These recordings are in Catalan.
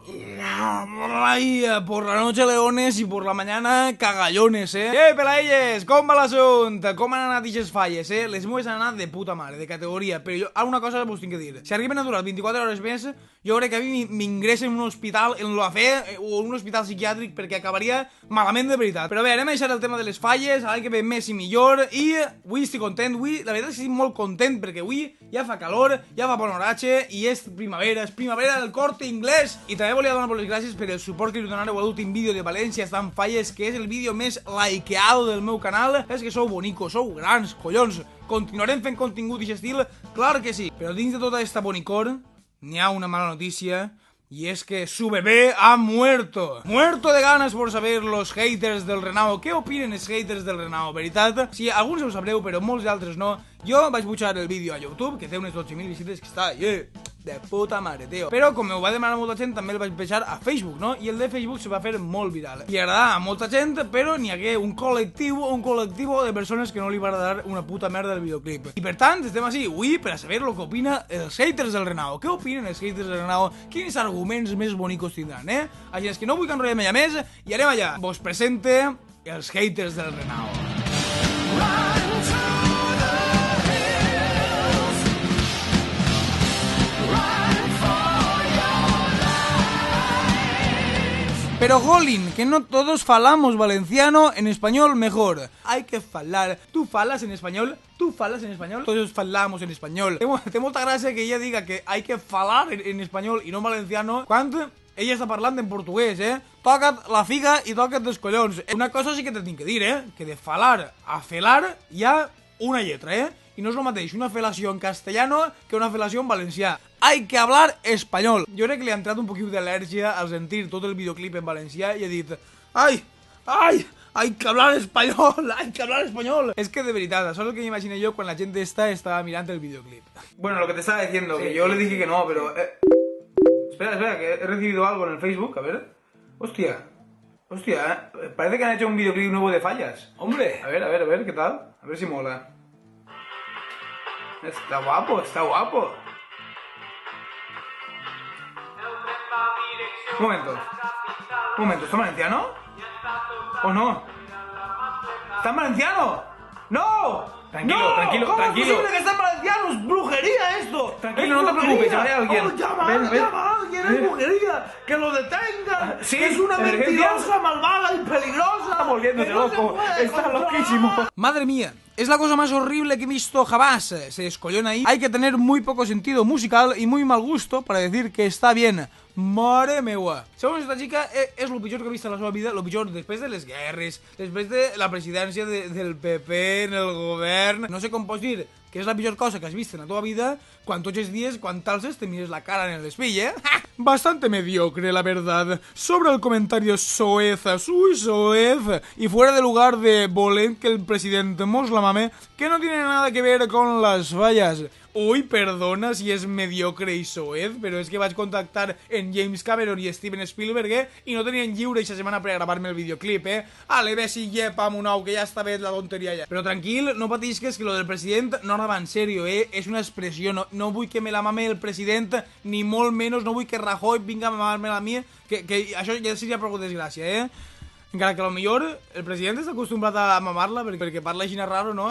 Ay, por la noche leones y por la mañana cagallones, pelaelles, com va l'assumpte? Com han anat ixes falles, Les meves han anat de puta mare, de categoria. Però jo, alguna cosa vos tinc que dir. Si arriben a durar 24 hores més, jo crec que a mi m'ingressen en un hospital, en l'OAFE, o en un hospital psiquiàtric, perquè acabaria malament de veritat. Però bé, anem a deixar el tema de les falles, ara que ve més i millor, i avui estic content, la veritat és que estic molt content, perquè avui ja fa calor, ja fa bon oratge, i és primavera del Corte Inglés. I també volia donar les gràcies per el suport que li donareu a l'últim vídeo de València estan falles, que és el vídeo més likeado del meu canal. És que sou bonicos, sou grans, collons. Continuarem fent contingut d'aquest estil? Clar que sí. Però dins de tota esta bonicor n'hi ha una mala notícia, y es que su bebé ha muerto. Muerto de ganas por saber los haters del Renao. ¿Qué opinen los haters del Renao? Veritat? Sí, alguns ho sabreu, però molts d'altres no. Jo vaig pujar el vídeo a YouTube, que té unes 12.000 visites, que està de puta mare, tio. Però com me ho va demanar molta gent, també el vaig pujar a Facebook, no? I el de Facebook se va fer molt viral. I agradava a molta gent, però n'hi hagué un col·lectiu de persones que no li va agradar una puta merda del videoclip. I per tant, estem així, avui, per a saber el que opina els haters del Renao. Què opinen els haters del Renao? Quins arguments més bonicos tindran, Així és que no vull que enrotllem allà més, i anem allà. Vos presente els haters del Renao. Pero jolín, que no todos falamos valenciano, en español mejor. Hay que falar. ¿Tú falas en español? ¿Tú falas en español? Todos falamos en español. Té molta gràcia que ella diga que hay que falar en español y no en valenciano, quan ella està parlant en portuguès, Toca't la figa i toca't els collons. Una cosa sí que te tinc que dir, que de falar a felar hi ha una lletra, I no és el mateix una felació en castellano que una felació en valencià. Hay que hablar español. Jo crec que li ha entrat un poquit d'al·lèrgia al sentir tot el videoclip en valencià i ha dit ai, hay que hablar español, hay que hablar español. Es que de verdad, eso es lo que me imaginé yo cuando la gente estaba mirando el videoclip. Bueno, lo que te estaba diciendo, sí, que yo le dije que no, pero... Espera, que he recibido algo en el Facebook, a ver. Hostia, parece que han hecho un videoclip nuevo de fallas. Hombre, a ver, ¿qué tal? A ver si mola. Está guapo. Un momento, ¿está en valenciano? ¿O no? ¿Está en valenciano? ¡No! Tranquilo. ¿Cómo es posible que está en valenciano? ¡Es brujería esto! Tranquilo, no te preocupes, llamaré a alguien. Llama a alguien, es brujería. ¡Que lo detengan! Sí, es una mentirosa, malvada y peligrosa. Está volviéndote loco, está loquísimo. Madre mía. Es la cosa más horrible que he visto jamás. Se descollona ahí. Hay que tener muy poco sentido musical y muy mal gusto para decir que está bien. Mare meua. Segons esta chica, és el pitjor que he vist a la seva vida, el pitjor després de les guerres, després de la presidència del PP en el govern. No sé com pots dir que és la pitjor cosa que has vist en la teva vida quan tots els dies, quan t'alces, te mires la cara en el espill, Bastante mediocre, la verdad. Sobre el comentario soez, y fuera de lugar de voler que el presidente mos la mame, que no tiene nada que ver con las fallas. Uy, perdona si és mediocre i soez, però és que vaig contactar en James Cameron i Steven Spielberg, i no tenien lliure aquesta setmana per a gravar-me el videoclip, Ale, ve si llepa amb un ou, que ja està bé la tonteria ja. Però tranquil, no patisques, que lo del president no anava en sèrio, És una expressió, no vull que me la mame el president, ni molt menys, no vull que Rajoy vinga a mamar-me-la a mi, que això ja seria prou desgràcia, Encara que a lo millor el president està acostumbrat a mamar-la perquè parla així raro, ¿no?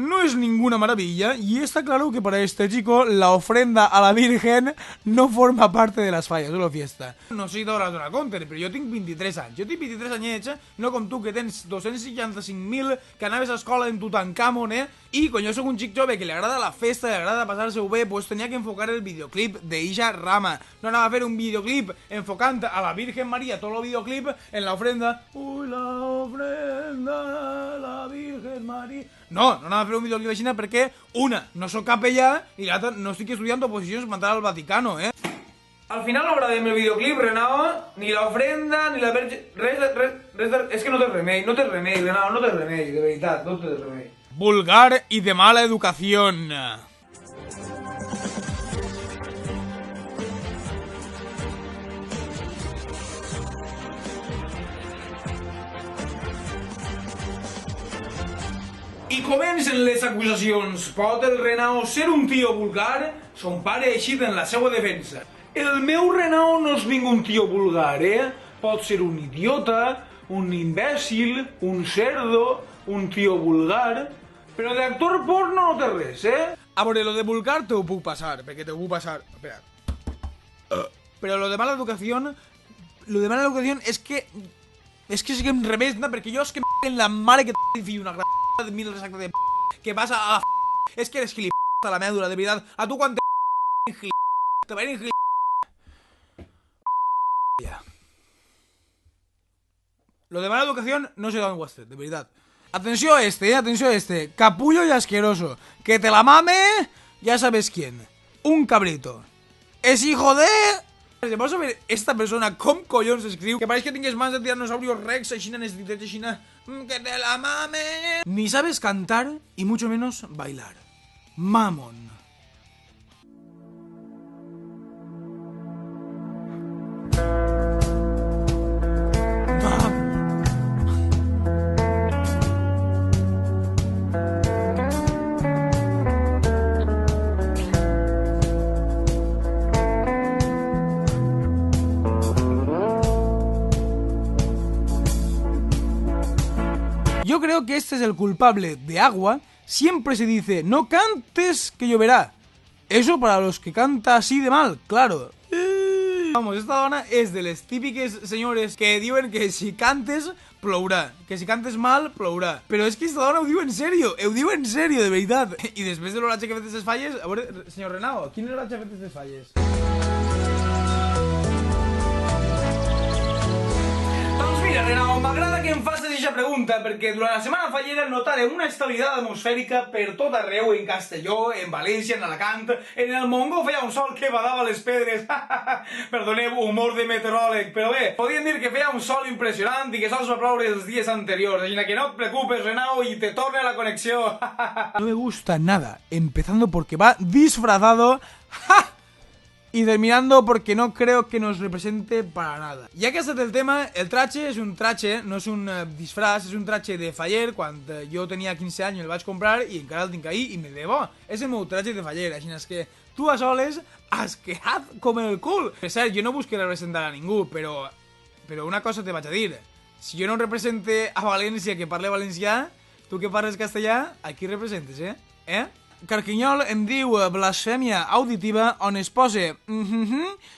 No es ninguna maravilla y está claro que para este chico la ofrenda a la Virgen no forma parte de las fallas de la fiesta. No sé si t'hauràs donat compte, però jo tinc 23 anys. Jo tinc 23 anyets, no com tu que tens 265.000, que anaves a escola en Tutankamon, I quan jo soc un xic jove que li agrada la festa, li agrada passar-se-ho bé, pues tenia que enfocar el videoclip d'Illa Rama. No anava a fer un videoclip enfocant a la Virgen María, tot el videoclip en la ofrenda. Uy, la ofrenda a la Virgen María. No anava a fer un videoclip així perquè, una, no soc capellà i l'altra, no estic estudiant oposicions per entrar al Vaticano, Al final no agradem el videoclip, Renao, ni la ofrenda, ni la verge... Res, és que no té remei, Renao, no té remei, de veritat, no té remei. Vulgar y de mala educación. I comencen les acusacions. Pot el Renao ser un tio vulgar? Son pare ha eixit en la seva defensa. El meu Renao no és ningú tio vulgar, Pot ser un idiota, un imbècil, un cerdo, un tio vulgar, però d'actor porno no té res, A veure, lo de vulgar te ho puc passar, perquè te ho puc passar... Espera. Però lo de mala educación... Lo de mala educación és que... És que sí que em remesna, perquè jo és que en la mare que t'hi fill una gran de mil exacta de que vas a la és que eres gilipollas a la mèdula, de veritat. A tu quan te gilipollas, te va ir gilipollas. Lo de mala educación no se da en Western, de verdad. Atención a este, capullo y asqueroso. Que te la mame, ya sabes quién. Un cabrito. Es hijo de... Vamos a ver esta persona com collons escriu que pareix que tingues mans de tiranosaurios rex, aixina nesdites, aixina... Que te la mame... Ni sabes cantar y mucho menos bailar. Mamón. Yo creo que este es el culpable de Agua. Siempre se dice, no cantes que lloverá. Eso para los que canta así de mal, claro. Vamos, esta dona és de les típiques senyores que diuen que si cantes, plourà. Que si cantes mal, plourà. Però és que esta dona ho diu en serio, de veritat. I després de l'oratge que ha fet aquestes falles... A veure, senyor Renao, quin oratge ha fet aquestes falles? Mira, Renao, m'agrada que em facis aquesta pregunta perquè durant la setmana fallera notarem una estabilitat atmosfèrica per tot arreu, en Castelló, en València, en Alacant, en el Montgó feia un sol que badava les pedres. Perdoneu, humor de meteoròleg, però bé, podien dir que feia un sol impressionant i que sols va ploure els dies anteriors, així que no et preocupes, Renao, i te torna la connexió. No me gusta nada, empezando porque va disfrazado... Y terminando porque no creo que nos represente para nada. Ya que ha estat el tema, el traje és un traje, no és un disfraz, és un traje de faller. Quan jo tenia 15 anys el vaig comprar i encara el tinc ahí i me debo. És el meu traje de faller, així és que tu a soles has quedat com el cul. Per cert, jo no busqué representar a ningú, però una cosa te vaig a dir. Si jo no represente a València que parle valencià, tu que parles castellà, aquí representes, Carquinyol em diu blasfèmia auditiva on es posa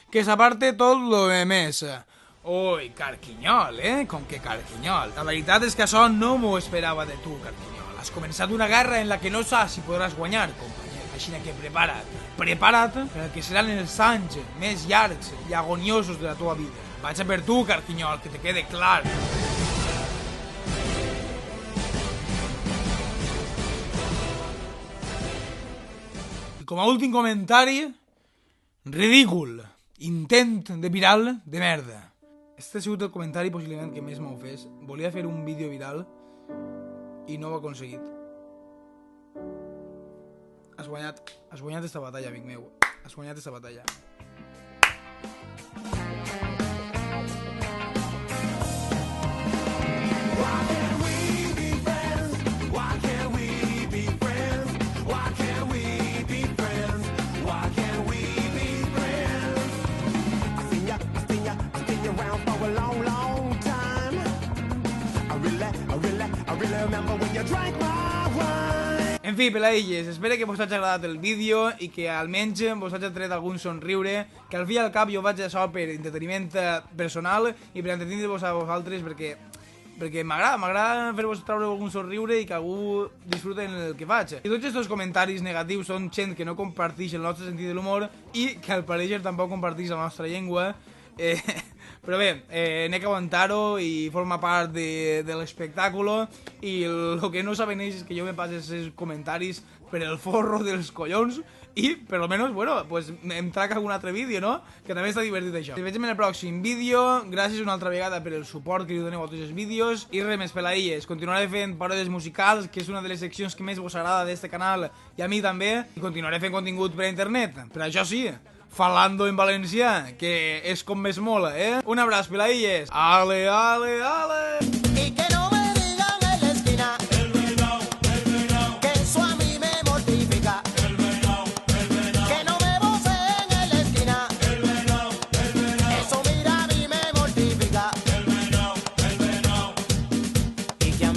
que s'aparte tot lo més. Ui, Carquinyol, Com que Carquinyol. La veritat és que això no m'ho esperava de tu, Carquinyol. Has començat una guerra en la que no saps si podràs guanyar, company. Així que prepara't per que seran els anys més llargs i agoniosos de la teva vida. Vaig a per tu, Carquinyol, que te quede clar. Com a últim comentari, ridícul, intent de viral de merda. Este ha sigut el comentari possiblement que més m'ha ofès. Volia fer un vídeo viral i no ho he aconseguit. Has guanyat esta batalla, amic meu. Has guanyat esta batalla. En fi, pelailles, espero que vos hagi agradat el vídeo i que almenys vos hagi tret algun somriure, que al fi i al cap jo vaig això per entreteniment personal i per entretenir-vos a vosaltres perquè m'agrada fer-vos traure algun somriure i que algú disfruta en el que faig. I tots aquests comentaris negatius són gent que no comparteix el nostre sentit de l'humor i que al pareixer tampoc comparteix la nostra llengua. Però bé, n'he que aguantar-ho i forma part de l'espectàculo i el que no saben ells és que jo me passe els comentaris per el forro dels collons i, per almenys, bueno, pues em trac algun altre vídeo, no? Que també està divertit això. Ens veiem en el pròxim vídeo, gràcies una altra vegada per el suport que li doneu a tots els vídeos i res més, pelailles, continuaré fent paròdies musicals, que és una de les seccions que més vos agrada d'este canal i a mi també, i continuaré fent contingut per internet, però això sí, falando en valencià, que és com més mola, Un abraç, pelailles! Ale, ale, ale!